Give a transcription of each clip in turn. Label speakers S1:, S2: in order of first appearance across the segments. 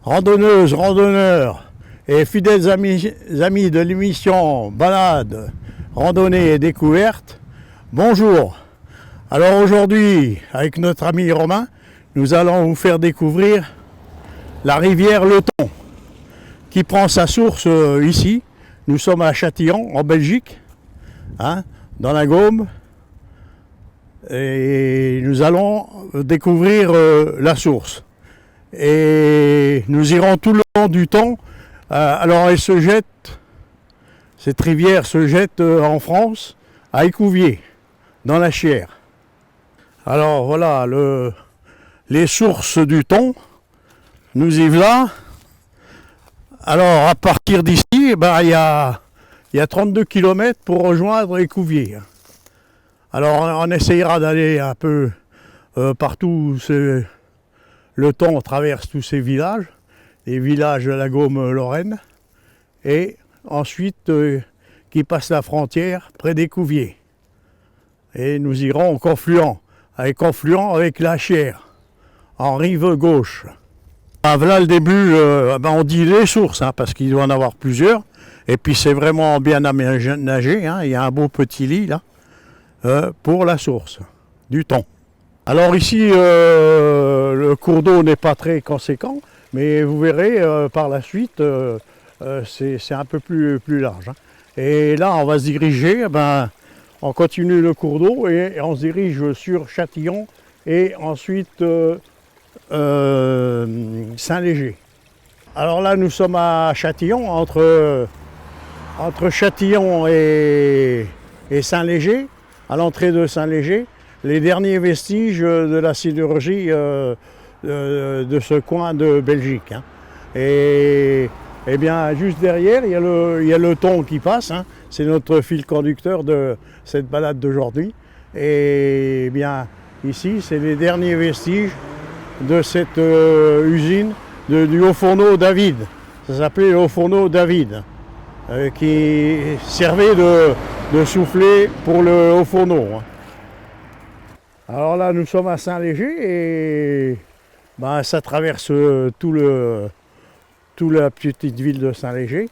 S1: Randonneuses, randonneurs et fidèles amis de l'émission Balade, Randonnée et Découverte, bonjour. Alors aujourd'hui, avec notre ami Romain, nous allons vous faire découvrir la rivière Le Thon, qui prend sa source ici. Nous sommes à Châtillon, en Belgique, dans la Gaume, et nous allons découvrir la source. Et nous irons tout le long du Thon. Alors elle se jette, cette rivière se jette en France, à Écouviez, dans la Chière. Alors voilà les sources du Thon, nous y voilà. Alors à partir d'ici, il y a 32 km pour rejoindre Écouviez. Alors on essayera d'aller un peu partout. Le Thon traverse tous ces villages, les villages de la Gaume-Lorraine, et ensuite qui passe la frontière près d'Écouviez. Et nous irons au confluent avec la Chière, en rive gauche. Voilà le début, on dit les sources, parce qu'il doit en avoir plusieurs, et puis c'est vraiment bien aménagé, il y a un beau petit lit là, pour la source du Thon. Alors ici, le cours d'eau n'est pas très conséquent, mais vous verrez par la suite, c'est un peu plus large. Et là, on va se diriger, on continue le cours d'eau et on se dirige sur Châtillon et ensuite Saint-Léger. Alors là, nous sommes à Châtillon, entre Châtillon et Saint-Léger, à l'entrée de Saint-Léger. Les derniers vestiges de la sidérurgie de ce coin de Belgique. Et bien juste derrière, il y a le Thon qui passe. C'est notre fil conducteur de cette balade d'aujourd'hui. Et bien ici, c'est les derniers vestiges de cette usine du haut fourneau David. Ça s'appelait le haut fourneau David, qui servait de soufflet pour le haut fourneau. Alors là, nous sommes à Saint-Léger et ça traverse toute la petite ville de Saint-Léger,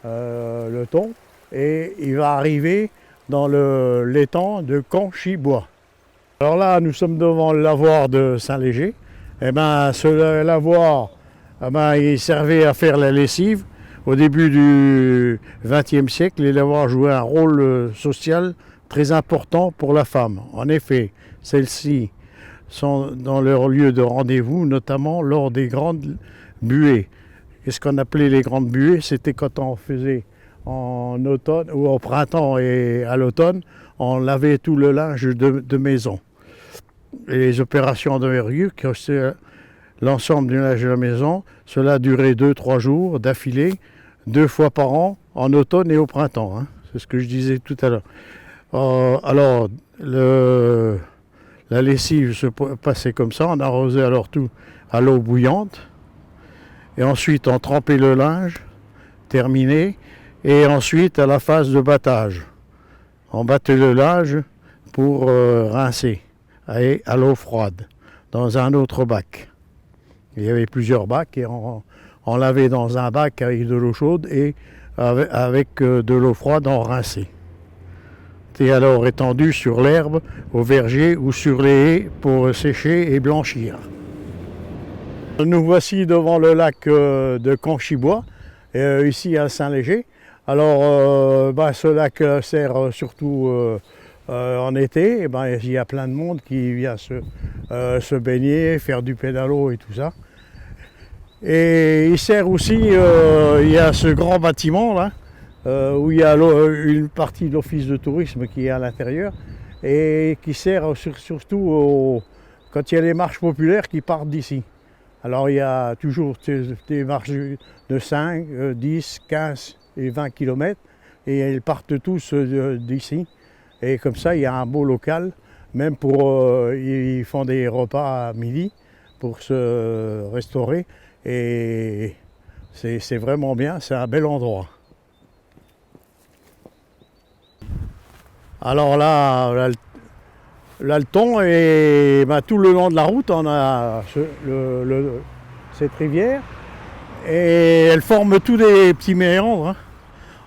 S1: le Thon, et il va arriver dans l'étang de Conchibois. Alors là, nous sommes devant le lavoir de Saint-Léger. Et ce lavoir, il servait à faire la lessive. Au début du XXe siècle, les lavoirs jouaient un rôle social très important pour la femme. En effet, celles-ci sont dans leur lieu de rendez-vous, notamment lors des grandes buées. Qu'est-ce qu'on appelait les grandes buées? C'était quand on faisait en automne ou au printemps et à l'automne, on lavait tout le linge de maison. Et les opérations d'envergure, c'est l'ensemble du linge de la maison, cela durait 2-3 jours d'affilée, 2 fois par an, en automne et au printemps. C'est ce que je disais tout à l'heure. Alors, la lessive se passait comme ça, on arrosait alors tout à l'eau bouillante, et ensuite on trempait le linge, terminé, et ensuite à la phase de battage. On battait le linge pour rincer à l'eau froide, dans un autre bac. Il y avait plusieurs bacs et on lavait dans un bac avec de l'eau chaude et avec de l'eau froide, on rinçait. Et alors étendu sur l'herbe, au verger ou sur les haies pour sécher et blanchir. Nous voici devant le lac de Conchibois, ici à Saint-Léger. Alors ce lac sert surtout en été. Il y a plein de monde qui vient se baigner, faire du pédalo et tout ça. Et il sert aussi, il y a ce grand bâtiment là, où il y a une partie de l'office de tourisme qui est à l'intérieur et qui sert surtout quand il y a les marches populaires qui partent d'ici. Alors il y a toujours des marches de 5, 10, 15 et 20 km et elles partent tous d'ici. Et comme ça, il y a un beau local, même ils font des repas à midi pour se restaurer. Et c'est vraiment bien, c'est un bel endroit. Alors là le Thon, et tout le long de la route, on a cette rivière. Et elle forme tous des petits méandres, hein.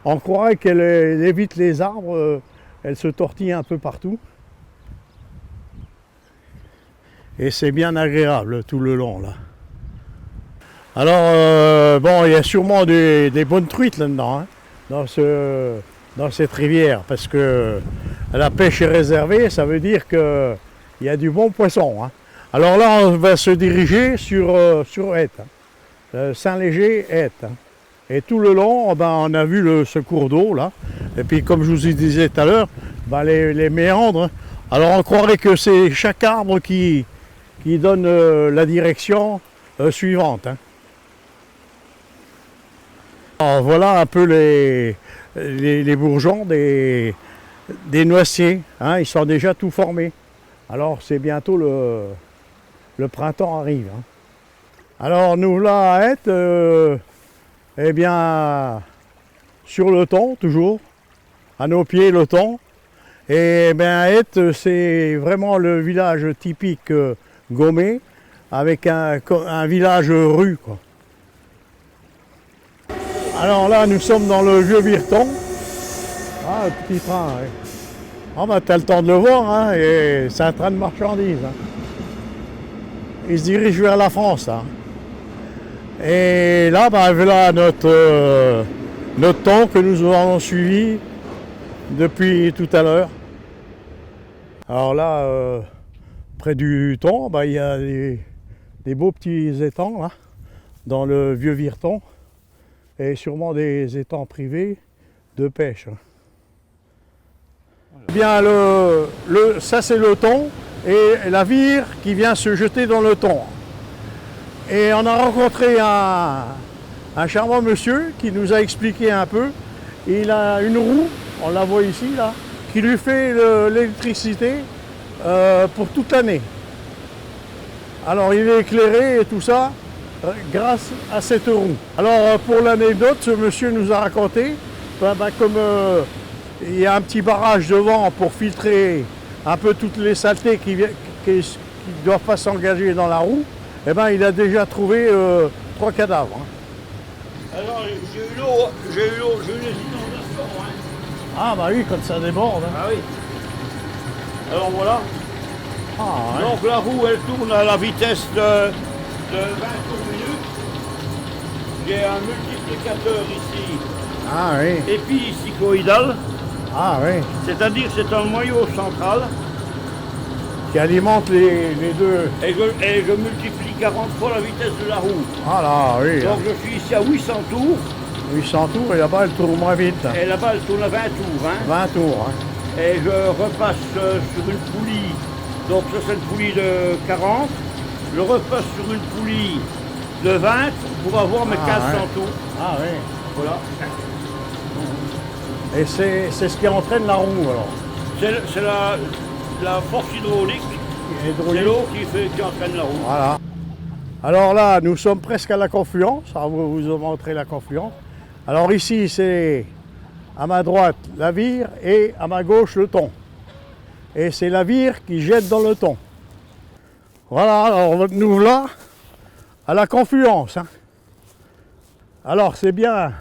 S1: On croirait qu'elle évite les arbres, elle se tortille un peu partout. Et c'est bien agréable tout le long là. Alors bon, il y a sûrement des bonnes truites là-dedans, hein, dans cette rivière, parce que la pêche est réservée, ça veut dire qu'il y a du bon poisson, hein. Alors là, on va se diriger sur Hette, hein, Saint-Léger, Hette, hein. Et tout le long, ben, on a vu ce cours d'eau là. Et puis comme je vous disais tout à l'heure, ben, les méandres. Alors on croirait que c'est chaque arbre qui donne la direction suivante, hein. Alors, voilà un peu les bourgeons des noisiers, hein, ils sont déjà tout formés. Alors c'est bientôt le printemps arrive, hein. Alors nous là à Hette, eh bien sur le thon toujours, à nos pieds le thon. Et bien Hette, c'est vraiment le village typique Gomé, avec un village rue, quoi. Alors là, nous sommes dans le vieux Virton. Ah, le petit train, ouais. Ah bah t'as le temps de le voir, hein, et c'est un train de marchandises, hein. Il se dirige vers la France, hein. Et là, bah, voilà notre thon que nous avons suivi depuis tout à l'heure. Alors là, près du thon, bah, il y a des beaux petits étangs là, dans le vieux Virton. Et sûrement des étangs privés de pêche. Bien, ça c'est le thon et la vire qui vient se jeter dans le thon. Et on a rencontré un charmant monsieur qui nous a expliqué un peu. Il a une roue, on la voit ici là, qui lui fait l'électricité pour toute l'année. Alors il est éclairé et tout ça grâce à cette roue. Alors pour l'anecdote, ce monsieur nous a raconté, comme il y a un petit barrage devant pour filtrer un peu toutes les saletés qui ne doivent pas s'engager dans la roue, et ben il a déjà trouvé 3 cadavres, hein.
S2: Alors j'ai eu les inondations, hein.
S1: Ah bah oui, quand ça déborde, hein.
S2: Ah oui. Alors voilà.
S1: Ah, ouais.
S2: Donc la roue elle tourne à la vitesse de 20 tours minutes. J'ai un multiplicateur ici,
S1: Ah oui.
S2: épicycloïdal,
S1: Ah oui.
S2: c'est-à-dire c'est un noyau central
S1: Qui alimente les deux.
S2: et je multiplie 40 fois la vitesse de la roue.
S1: Ah là, oui.
S2: Donc je suis ici à 800 tours
S1: 800 tours et là-bas elle tourne moins vite.
S2: et là-bas elle tourne à 20 tours, hein.
S1: 20 tours, hein.
S2: Et je repasse sur une poulie, donc ça c'est une poulie de 40, je repasse sur une poulie de 20 pour avoir mes 1500
S1: ouais.
S2: tours.
S1: Ah oui.
S2: Voilà.
S1: Et c'est ce qui entraîne la roue alors.
S2: C'est la force hydraulique, c'est l'eau qui entraîne la roue.
S1: Voilà. Alors là, nous sommes presque à la confluence. Alors vous montrer la confluence. Alors ici, c'est à ma droite la vire et à ma gauche le thon. Et c'est la vire qui jette dans le thon. Voilà, alors nous là à la confluence, hein. Alors c'est bien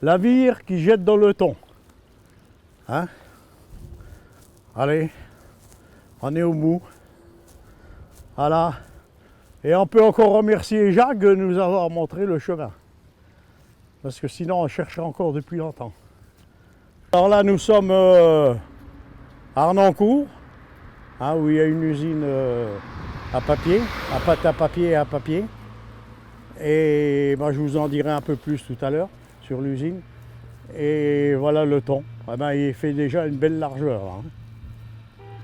S1: la vire qui jette dans le thon, hein. Allez, on est au bout. Voilà. Et on peut encore remercier Jacques de nous avoir montré le chemin. Parce que sinon on chercherait encore depuis longtemps. Alors là nous sommes à Arnoncourt, hein, où il y a une usine à papier, à pâte à papier et à papier. Et ben, je vous en dirai un peu plus tout à l'heure sur l'usine. Et voilà le thon. Eh ben, il fait déjà une belle largeur, hein.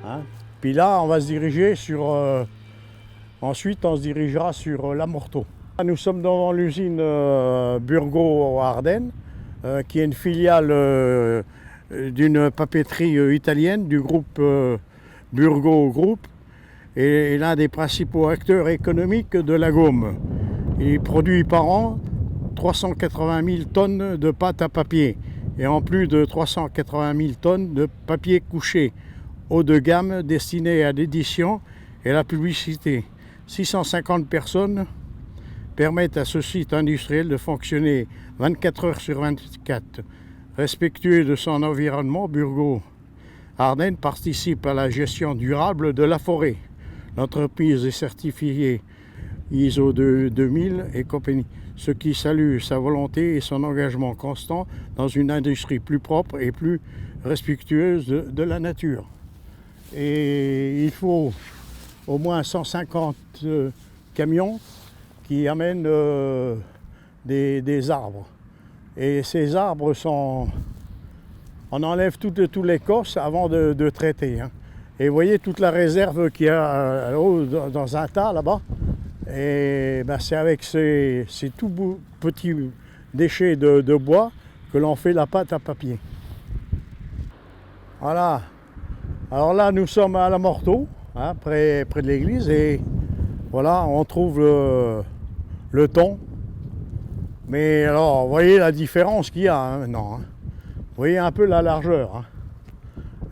S1: Hein? Puis là, on va se diriger sur... ensuite, on se dirigera sur l'Amorteau. Nous sommes devant l'usine Burgo-Ardennes, qui est une filiale d'une papeterie italienne du groupe Burgo Group, et l'un des principaux acteurs économiques de la gomme. Il produit par an 380 000 tonnes de pâte à papier et en plus de 380 000 tonnes de papier couché haut de gamme destiné à l'édition et la publicité. 650 personnes permettent à ce site industriel de fonctionner 24 heures sur 24. Respectueux de son environnement, Burgo Ardennes participe à la gestion durable de la forêt. L'entreprise est certifiée ISO 2000 et compagnie, ce qui salue sa volonté et son engagement constant dans une industrie plus propre et plus respectueuse de la nature. Et il faut au moins 150 camions qui amènent des arbres. Et ces arbres sont... On enlève toute l'écorce avant de traiter. Hein. Et vous voyez toute la réserve qu'il y a dans un tas là-bas. Et ben, c'est avec ces tout petits déchets de bois que l'on fait la pâte à papier. Voilà. Alors là, nous sommes à la Morteau, hein, près de l'église, et voilà, on trouve le thon. Mais alors, vous voyez la différence qu'il y a hein, maintenant. Hein. Vous voyez un peu la largeur. Hein.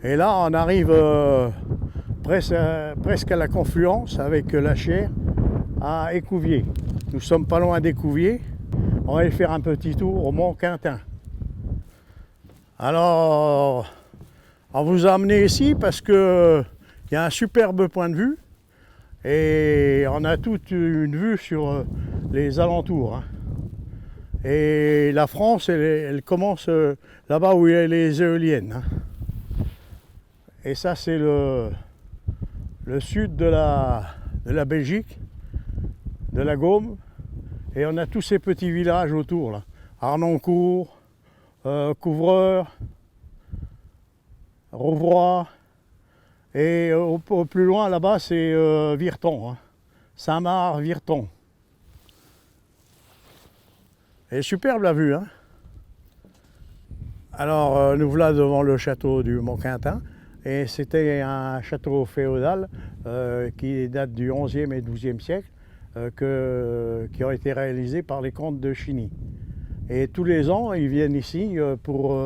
S1: Et là, on arrive presque à la confluence avec la Chière à Écouviez. Nous sommes pas loin d'Écouviez. On va aller faire un petit tour au Mont Quintin. Alors, on vous a amené ici parce que il y a un superbe point de vue et on a toute une vue sur les alentours. Hein. Et la France, elle commence là-bas où il y a les éoliennes. Hein. Et ça, c'est le sud de la Belgique, de la Gaume. Et on a tous ces petits villages autour, là. Arnoncourt, Couvreur, Rouvroy. Et au plus loin, là-bas, c'est Virton. Hein. Saint-Marc, Virton. Et superbe la vue. Hein. Alors, nous voilà devant le château du Mont-Quintin. Et c'était un château féodal qui date du XIe et XIIe siècle, qui ont été réalisés par les comtes de Chiny. Et tous les ans, ils viennent ici pour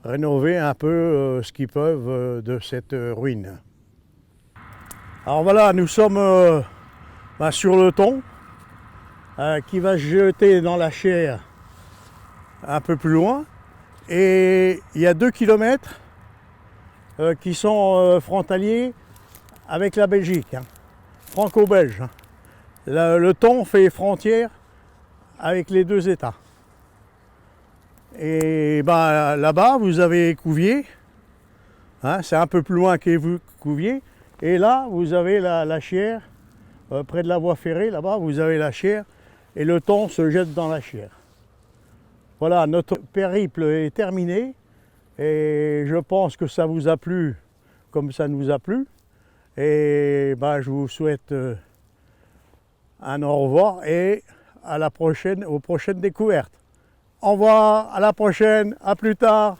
S1: rénover un peu ce qu'ils peuvent de cette ruine. Alors voilà, nous sommes sur le thon qui va se jeter dans la Chière un peu plus loin. Et il y a 2 kilomètres qui sont frontaliers avec la Belgique, hein, franco-belge. Hein. Le thon fait frontière avec les 2 États. Et ben, là-bas, vous avez Écouviez, hein, c'est un peu plus loin qu'Écouviez. Et là, vous avez la Chière, près de la voie ferrée, là-bas, vous avez la Chière, et le thon se jette dans la Chière. Voilà, notre périple est terminé, et je pense que ça vous a plu comme ça nous a plu. Et ben, je vous souhaite un au revoir et à la prochaine, aux prochaines découvertes. Au revoir, à la prochaine, à plus tard.